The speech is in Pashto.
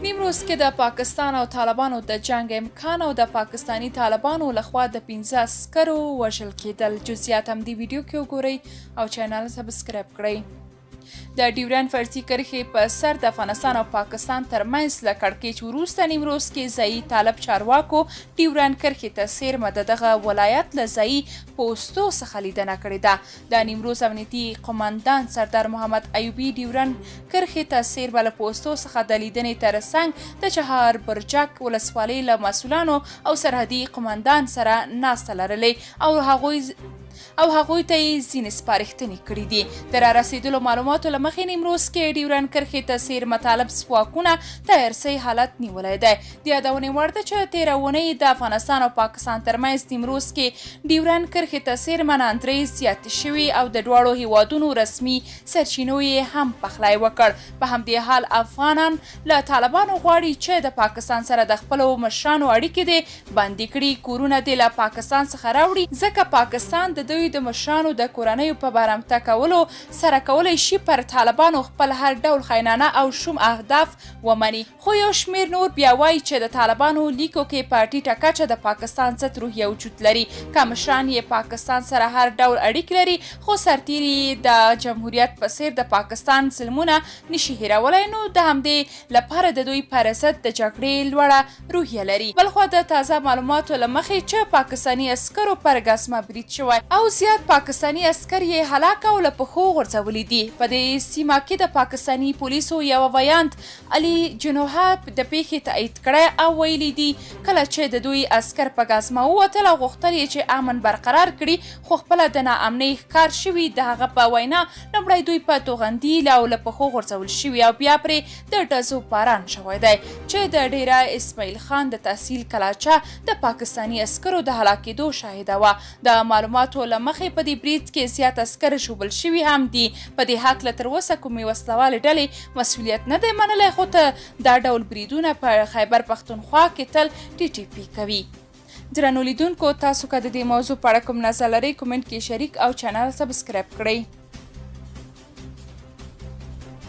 نیمروز کې د پاکستان او طالبانو د جنگ امکان او د پاکستانی طالبانو لخوا د 15 عسکرو وژل کېدل. جزئیات هم دې ویډیو کې وګورئ او چینل سبسکرایب کړئ. د ډیورنډ فرضي کرښې په سر د افغانستان او پاکستان ترمنځ له کړکېچ وروسته نیمروز کې ځایي طالب چارواکو ډیورنډ کرښې ته څیرمه د دغه ولایت له ځایي پوستو څخه لیدنه کړې ده. د نیمروز امنیتي قماندان سردار محمد ایوبي ډیورنډ کرښې ته څیرمه له پوستو څخه د لیدنې ترڅنګ د چهار برجک ولسوالۍ له مسؤلانو او سرحدي قماندان سره ناسته لرلې او هغوی ته یې ځینې سپارښتنې کړي دي. د رارسېدلو معلوماتو له مخې نیمروز کې ډیورنډ کرښې ته څیرمه طالب ځواکونه د ارسۍ حالت نیولی دی. د یادونې وړ ده چې تېره اونۍ د افغانستان او پاکستان ترمنځ نیمروز کې ډیورنډ کرښې ته څیرمه ناندرۍ زیاتې شوي او د دواړو هیوادونو رسمي سرچینو یې هم پخلی وکړ. په همدې حال افغانان له طالبانو غواړي چې د پاکستان سره د خپلو مشرانو اړیکې دې بندي کړي، کورونه دې له پاکستان څخه راوړي، ځکه پاکستان د دوی د مشرانو د کورنیو په برمته کولو سره کولی شي پر طالبانو خپل هر ډول خاینانه او شوم اهداف ومني. خو یو شمیر نور بیا وایي چې د طالبانو لیکو کې په ټیټه کچه د پاکستان ضد روحیه وجود لري، که مشران یې پاکستان سره هر ډول اړیکې لري خو سرتیري د جمهوریت په څیر د پاکستان ظلمونه نشي هیرولی، نو د همدې لپاره د دوی پر ضد د جګړې لوړه روحیه لري. بلخوا د تازه معلوماتو له مخې چې پاکستاني عسکرو پر ګزمه برید شوی او زیات پاکستانی عسکر یې هلاک او له پښو غورځولي دي. په دې سیمه کې د پاکستانی پولیسو یو ویاند علي جنوحه د پیښې تایید کړی او ویلي دي کله چې د دوی عسکر په ګزمه ووتل او غوښتل یې چې امن برقرار کړي خو خپله د ناامنۍ ښکار شوي. د هغه په وینا لومړی دوی په توغندي او له پښو غورځول شوي او بیا پرې د ډزو باران شوی دی چې د ډیره اسماعیل خان د تحصیل کلاچه د پاکستانی عسکرو د هلاکېدو شاهده وه. د معلوماتو له مخې په دې برید کې زیات عسکر ژوبل شوي هم دي. په دې هکله تر اوسه کومې وسلوالې ډلې مسؤلیت نه دی منلی، خو دا ډول بریدونه په خیبر پښتونخوا کې تل TTP کوي. درنو لیدونکو، تاسو که د دې موضوع په اړه کوم نظر لرئ کومنټ کې شریک او چینل سبسکرایب کړئ.